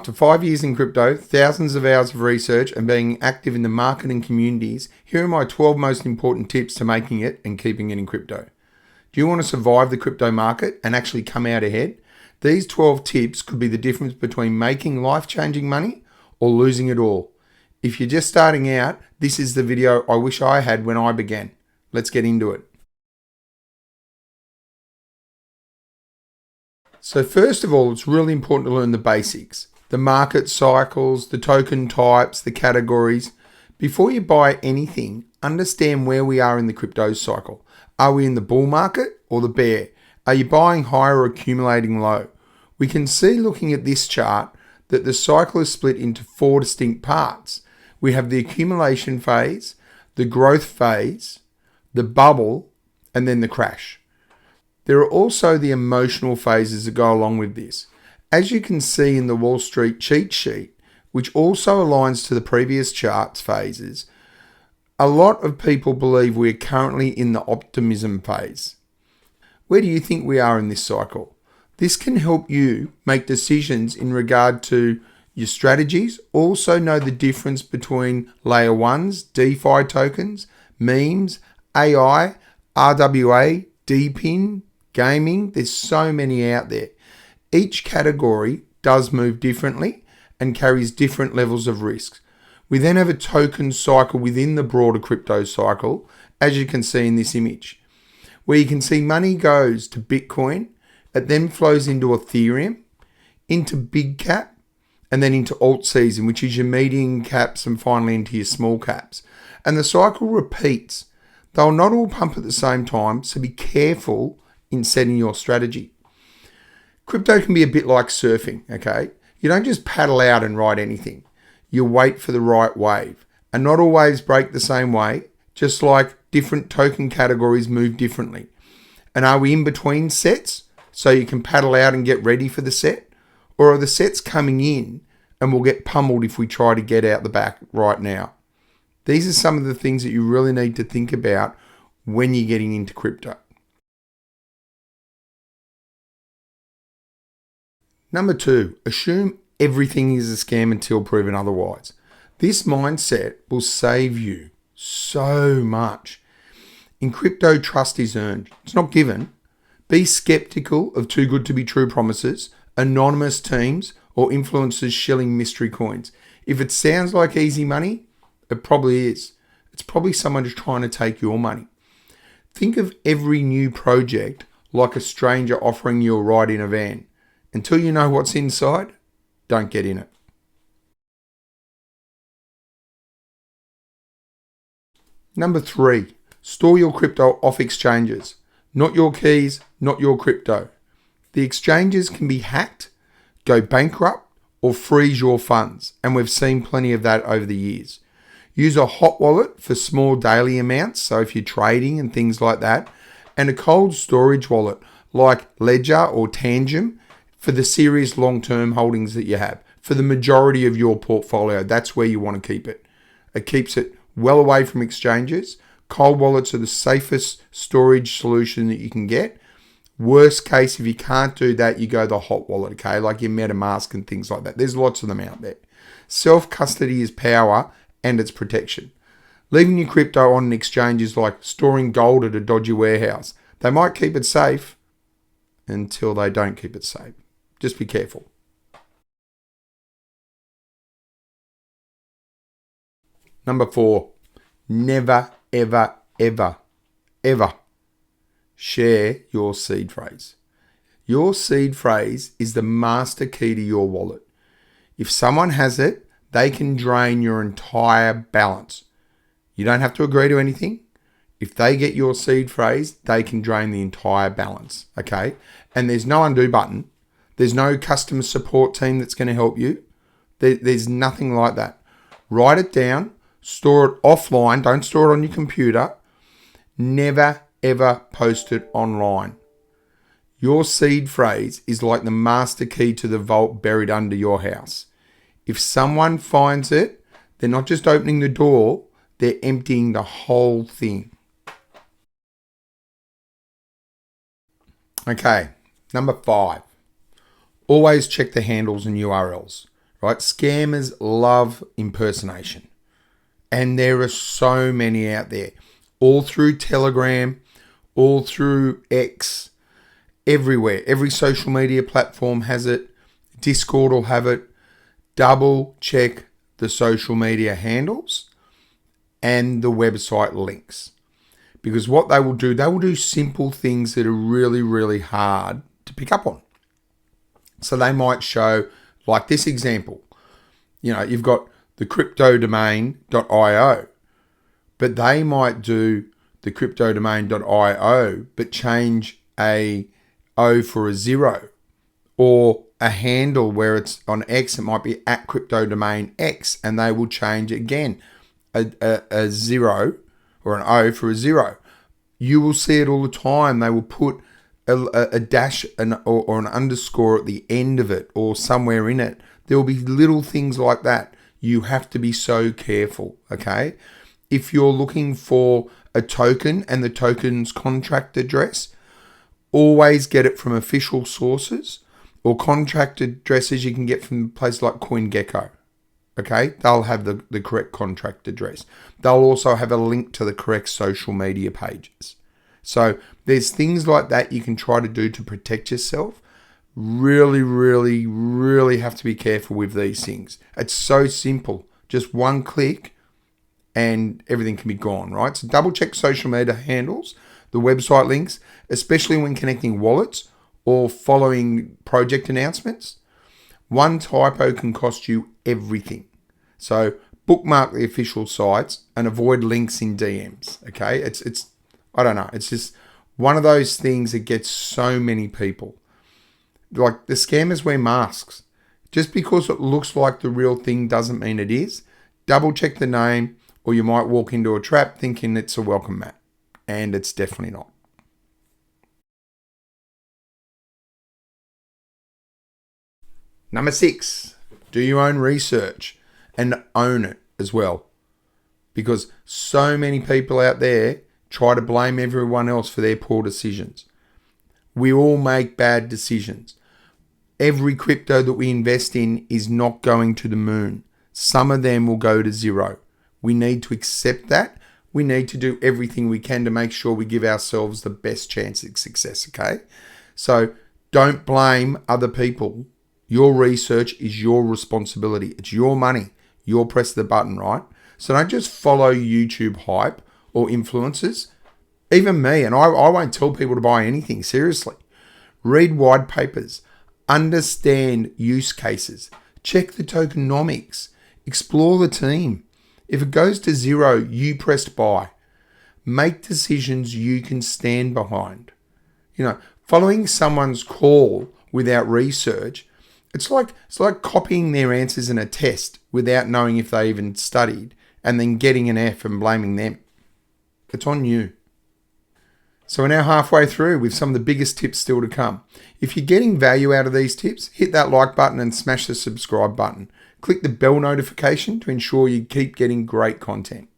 After 5 years in crypto, thousands of hours of research, and being active in the market and communities, here are my 12 most important tips to making it and keeping it in crypto. Do you want to survive the crypto market and actually come out ahead? These 12 tips could be the difference between making life-changing money or losing it all. If you're just starting out, this is the video I wish I had when I began. Let's get into it. So first of all, it's really important to learn the basics. The market cycles, the token types, the categories. Before you buy anything, understand where we are in the crypto cycle. Are we in the bull market or the bear? Are you buying high or accumulating low? We can see looking at this chart that the cycle is split into 4 distinct parts. We have the accumulation phase, the growth phase, the bubble, and then the crash. There are also the emotional phases that go along with this. As you can see in the Wall Street cheat sheet, which also aligns to the previous chart's phases, a lot of people believe we are currently in the optimism phase. Where do you think we are in this cycle? This can help you make decisions in regard to your strategies. Also know the difference between layer 1s, DeFi tokens, memes, AI, RWA, DPIN, gaming. There's so many out there. Each category does move differently and carries different levels of risks. We then have a token cycle within the broader crypto cycle, as you can see in this image, where you can see money goes to Bitcoin, it then flows into Ethereum, into big cap, and then into alt season, which is your medium caps, and finally into your small caps. And the cycle repeats. They'll not all pump at the same time, so be careful in setting your strategy. Crypto can be a bit like surfing, okay? You don't just paddle out and ride anything. You wait for the right wave. And not all waves break the same way, just like different token categories move differently. And are we in between sets so you can paddle out and get ready for the set? Or are the sets coming in and we'll get pummeled if we try to get out the back right now? These are some of the things that you really need to think about when you're getting into crypto. Number 2, assume everything is a scam until proven otherwise. This mindset will save you so much. In crypto, trust is earned. It's not given. Be skeptical of too good to be true promises, anonymous teams, or influencers shilling mystery coins. If it sounds like easy money, it probably is. It's probably someone just trying to take your money. Think of every new project like a stranger offering you a ride in a van. Until you know what's inside, don't get in it. Number 3, store your crypto off exchanges. Not your keys, not your crypto. The exchanges can be hacked, go bankrupt, or freeze your funds. And we've seen plenty of that over the years. Use a hot wallet for small daily amounts, so if you're trading and things like that. And a cold storage wallet like Ledger or Tangent for the serious long-term holdings that you have. For the majority of your portfolio, that's where you want to keep it. It keeps it well away from exchanges. Cold wallets are the safest storage solution that you can get. Worst case, if you can't do that, you go the hot wallet, okay? Like your MetaMask and things like that. There's lots of them out there. Self-custody is power and it's protection. Leaving your crypto on an exchange is like storing gold at a dodgy warehouse. They might keep it safe until they don't keep it safe. Just be careful. Number 4, never, ever, ever, ever share your seed phrase. Your seed phrase is the master key to your wallet. If someone has it, they can drain your entire balance. You don't have to agree to anything. If they get your seed phrase, they can drain the entire balance, okay? And there's no undo button. There's no customer support team that's going to help you. There's nothing like that. Write it down. Store it offline. Don't store it on your computer. Never, ever post it online. Your seed phrase is like the master key to the vault buried under your house. If someone finds it, they're not just opening the door, they're emptying the whole thing. Okay, number 5. Always check the handles and URLs. right? Scammers love impersonation. And there are so many out there, all through Telegram, all through X, everywhere. Every social media platform has it. Discord will have it. Double check the social media handles and the website links. Because what they will do simple things that are really, really hard to pick up on. So they might show, like this example, you've got the cryptodomain.io, but they might do the cryptodomain.io, but change a O for a 0, or a handle where it's on X, it might be at cryptodomainx, and they will change again a 0 or an O for a 0. You will see it all the time. They will put a dash or an underscore at the end of it or somewhere in it. There will be little things like that. You have to be so careful, okay? If you're looking for a token and the token's contract address, always get it from official sources, or contract addresses you can get from places like CoinGecko. Okay, they'll have the correct contract address. They'll also have a link to the correct social media pages. So there's things like that you can try to do to protect yourself. Really, really, really have to be careful with these things. It's so simple. Just one click and everything can be gone, right? So double check social media handles, the website links, especially when connecting wallets or following project announcements. One typo can cost you everything. So bookmark the official sites and avoid links in DMs. Okay, it's I don't know. It's just one of those things that gets so many people. Like the scammers wear masks. Just because it looks like the real thing doesn't mean it is. Double check the name, or you might walk into a trap thinking it's a welcome mat, and it's definitely not. Number 6, do your own research and own it as well. Because so many people out there try to blame everyone else for their poor decisions. We all make bad decisions. Every crypto that we invest in is not going to the moon. Some of them will go to 0. We need to accept that. We need to do everything we can to make sure we give ourselves the best chance of success, okay? So don't blame other people. Your research is your responsibility. It's your money. You'll press the button, right? So don't just follow YouTube hype or influencers. Even me, and I won't tell people to buy anything, seriously. Read white papers. Understand use cases. Check the tokenomics. Explore the team. If it goes to 0, you pressed buy. Make decisions you can stand behind. Following someone's call without research, it's like copying their answers in a test without knowing if they even studied, and then getting an F and blaming them. It's on you. So we're now halfway through with some of the biggest tips still to come. If you're getting value out of these tips, hit that like button and smash the subscribe button. Click the bell notification to ensure you keep getting great content.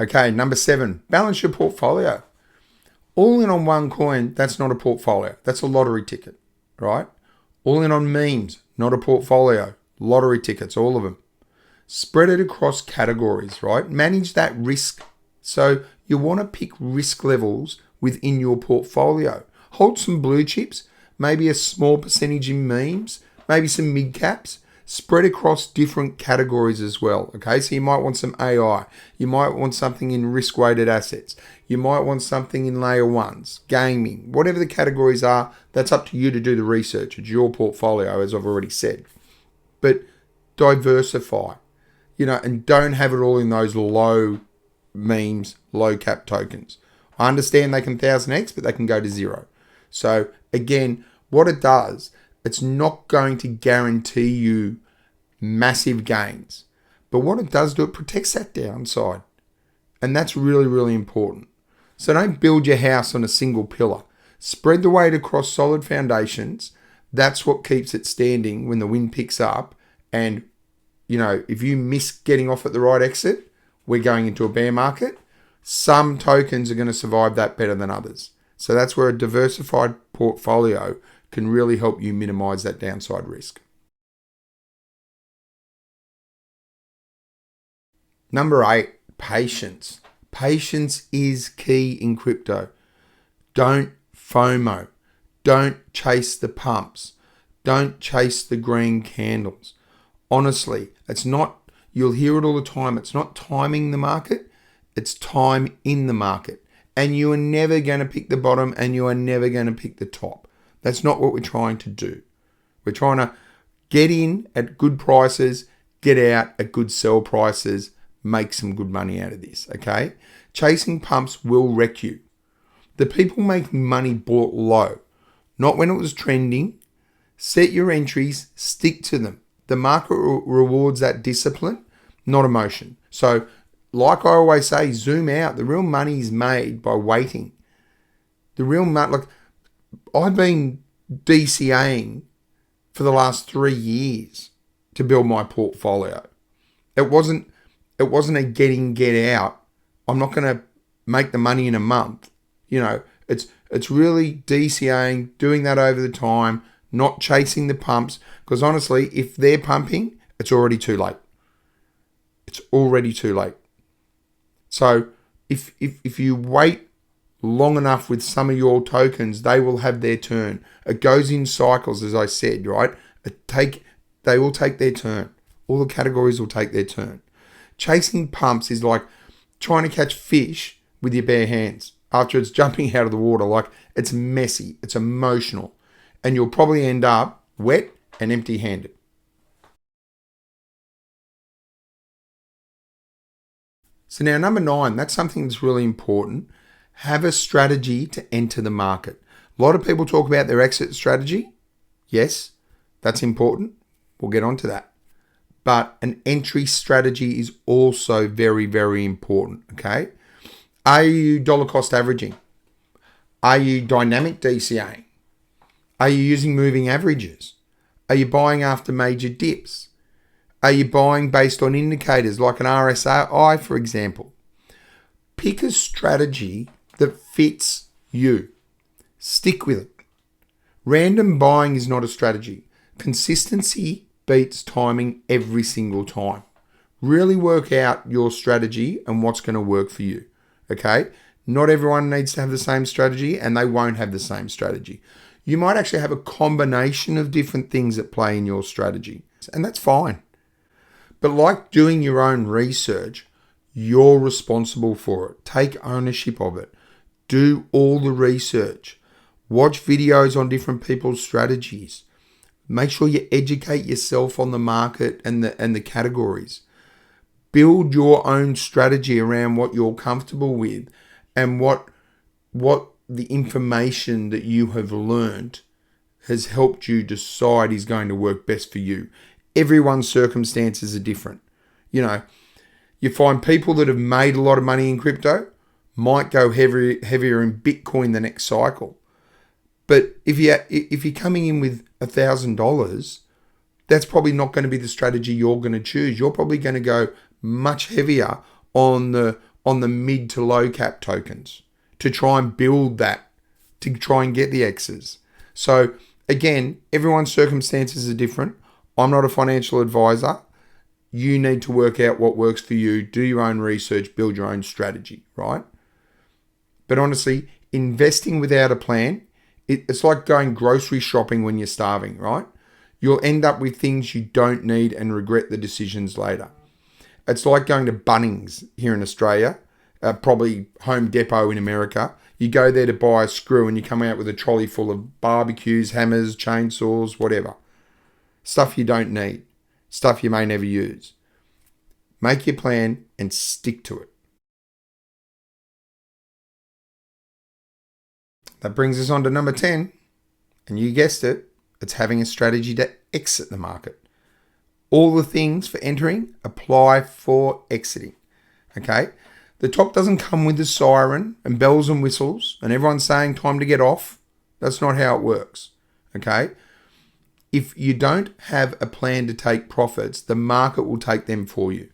Okay, number 7, balance your portfolio. All in on one coin, that's not a portfolio. That's a lottery ticket, right? All in on memes, not a portfolio. Lottery tickets, all of them. Spread it across categories, right? Manage that risk. So you want to pick risk levels within your portfolio. Hold some blue chips, maybe a small percentage in memes, maybe some mid caps. Spread across different categories as well, okay? So you might want some AI. You might want something in risk-weighted assets. You might want something in layer 1s, gaming, whatever the categories are, that's up to you to do the research. It's your portfolio, as I've already said. But diversify, and don't have it all in those low memes, low cap tokens. I understand they can 1000x, but they can go to 0. So again, what it does, it's not going to guarantee you massive gains. But what it does do, it protects that downside. And that's really, really important. So don't build your house on a single pillar. Spread the weight across solid foundations. That's what keeps it standing when the wind picks up. And, if you miss getting off at the right exit, we're going into a bear market. Some tokens are going to survive that better than others. So that's where a diversified portfolio can really help you minimize that downside risk. Number 8, patience. Patience is key in crypto. Don't FOMO. Don't chase the pumps. Don't chase the green candles. Honestly, you'll hear it all the time. It's not timing the market. It's time in the market. And you are never going to pick the bottom and you are never going to pick the top. That's not what we're trying to do. We're trying to get in at good prices, get out at good sell prices, make some good money out of this, okay? Chasing pumps will wreck you. The people making money bought low, not when it was trending. Set your entries, stick to them. The market rewards that discipline, not emotion. So, like I always say, zoom out. The real money is made by waiting. The real money, like I've been DCAing for the last 3 years to build my portfolio. It wasn't a get out. I'm not going to make the money in a month. It's really DCAing, doing that over the time, not chasing the pumps. Because honestly, if they're pumping, it's already too late. It's already too late. So if you wait long enough with some of your tokens, they will have their turn. It goes in cycles, as I said, right? They will take their turn. All the categories will take their turn. Chasing pumps is like trying to catch fish with your bare hands after it's jumping out of the water. Like, it's messy, it's emotional, and you'll probably end up wet and empty-handed. So now number 9, that's something that's really important. Have a strategy to enter the market. A lot of people talk about their exit strategy. Yes, that's important. We'll get onto that. But an entry strategy is also very, very important, okay? Are you dollar cost averaging? Are you dynamic DCAing? Are you using moving averages? Are you buying after major dips? Are you buying based on indicators like an RSI, for example? Pick a strategy that fits you. Stick with it. Random buying is not a strategy. Consistency beats timing every single time. Really work out your strategy and what's going to work for you. Okay? Not everyone needs to have the same strategy, and they won't have the same strategy. You might actually have a combination of different things that play in your strategy, and that's fine. But like doing your own research, you're responsible for it. Take ownership of it. Do all the research. Watch videos on different people's strategies. Make sure you educate yourself on the market and the categories. Build your own strategy around what you're comfortable with and what the information that you have learned has helped you decide is going to work best for you. Everyone's circumstances are different. You find people that have made a lot of money in crypto might go heavier in Bitcoin the next cycle. But if you're coming in with $1,000, that's probably not going to be the strategy you're going to choose. You're probably going to go much heavier on the mid to low cap tokens to try and build that, to try and get the X's. So again, everyone's circumstances are different. I'm not a financial advisor. You need to work out what works for you, do your own research, build your own strategy, right? But honestly, investing without a plan, it's like going grocery shopping when you're starving, right? You'll end up with things you don't need and regret the decisions later. It's like going to Bunnings here in Australia, probably Home Depot in America. You go there to buy a screw and you come out with a trolley full of barbecues, hammers, chainsaws, whatever. Stuff you don't need. Stuff you may never use. Make your plan and stick to it. That brings us on to number 10. And you guessed it, it's having a strategy to exit the market. All the things for entering apply for exiting. Okay? The top doesn't come with a siren and bells and whistles and everyone's saying time to get off. That's not how it works. Okay? If you don't have a plan to take profits, the market will take them for you.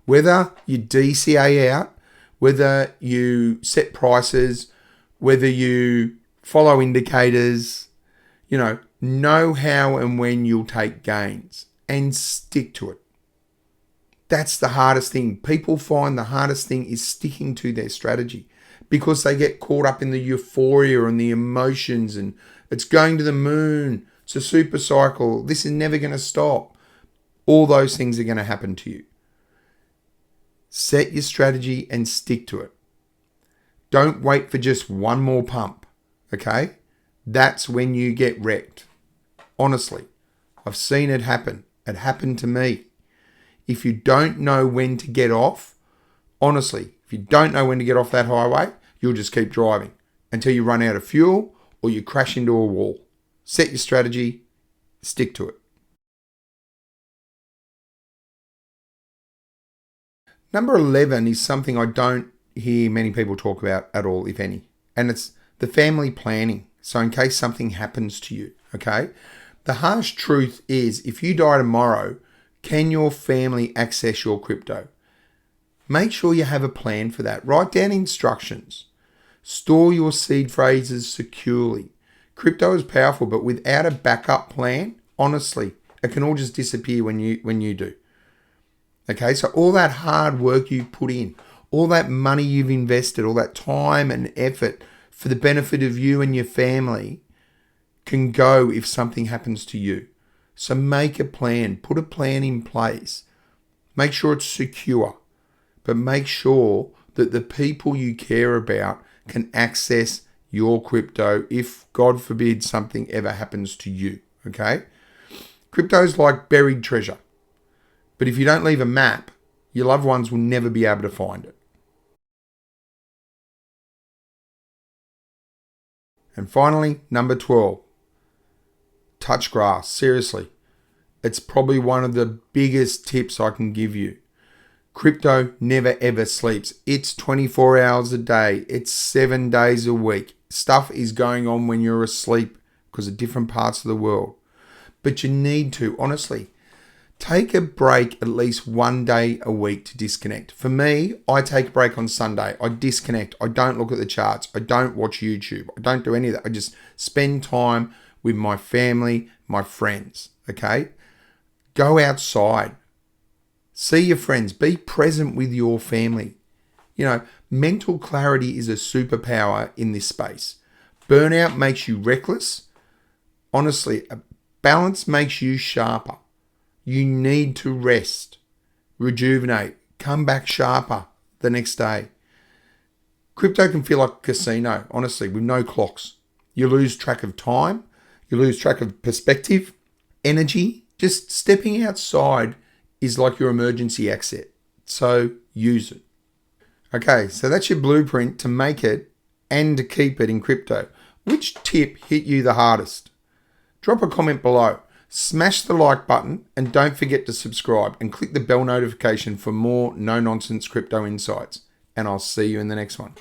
Whether you DCA out, whether you set prices, whether you follow indicators, Know how and when you'll take gains and stick to it. That's the hardest thing. People find the hardest thing is sticking to their strategy because they get caught up in the euphoria and the emotions and it's going to the moon. It's a super cycle. This is never going to stop. All those things are going to happen to you. Set your strategy and stick to it. Don't wait for just one more pump, okay? That's when you get wrecked. Honestly, I've seen it happen. It happened to me. If you don't know when to get off, honestly, if you don't know when to get off that highway, you'll just keep driving until you run out of fuel or you crash into a wall. Set your strategy, stick to it. Number 11 is something I don't hear many people talk about at all, if any, and it's the family planning. So in case something happens to you, okay? The harsh truth is if you die tomorrow, can your family access your crypto? Make sure you have a plan for that. Write down instructions. Store your seed phrases securely. Crypto is powerful, but without a backup plan, honestly, it can all just disappear when you do. Okay, so all that hard work you've put in, all that money you've invested, all that time and effort for the benefit of you and your family can go if something happens to you. So make a plan, put a plan in place. Make sure it's secure, but make sure that the people you care about can access your crypto if, God forbid, something ever happens to you, okay? Crypto is like buried treasure, but if you don't leave a map, your loved ones will never be able to find it. And finally, number 12, touch grass. Seriously, it's probably one of the biggest tips I can give you. Crypto never ever sleeps. It's 24 hours a day. It's 7 days a week. Stuff is going on when you're asleep because of different parts of the world. But you need to, honestly, take a break at least one day a week to disconnect. For me, I take a break on Sunday. I disconnect. I don't look at the charts. I don't watch YouTube. I don't do any of that. I just spend time with my family, my friends, okay? Go outside. See your friends. Be present with your family. Mental clarity is a superpower in this space. Burnout makes you reckless. Honestly, balance makes you sharper. You need to rest, rejuvenate, come back sharper the next day. Crypto can feel like a casino, honestly, with no clocks. You lose track of time. You lose track of perspective, energy. Just stepping outside is like your emergency exit. So use it. Okay, so that's your blueprint to make it and to keep it in crypto. Which tip hit you the hardest? Drop a comment below. Smash the like button and don't forget to subscribe and click the bell notification for more no-nonsense crypto insights. And I'll see you in the next one.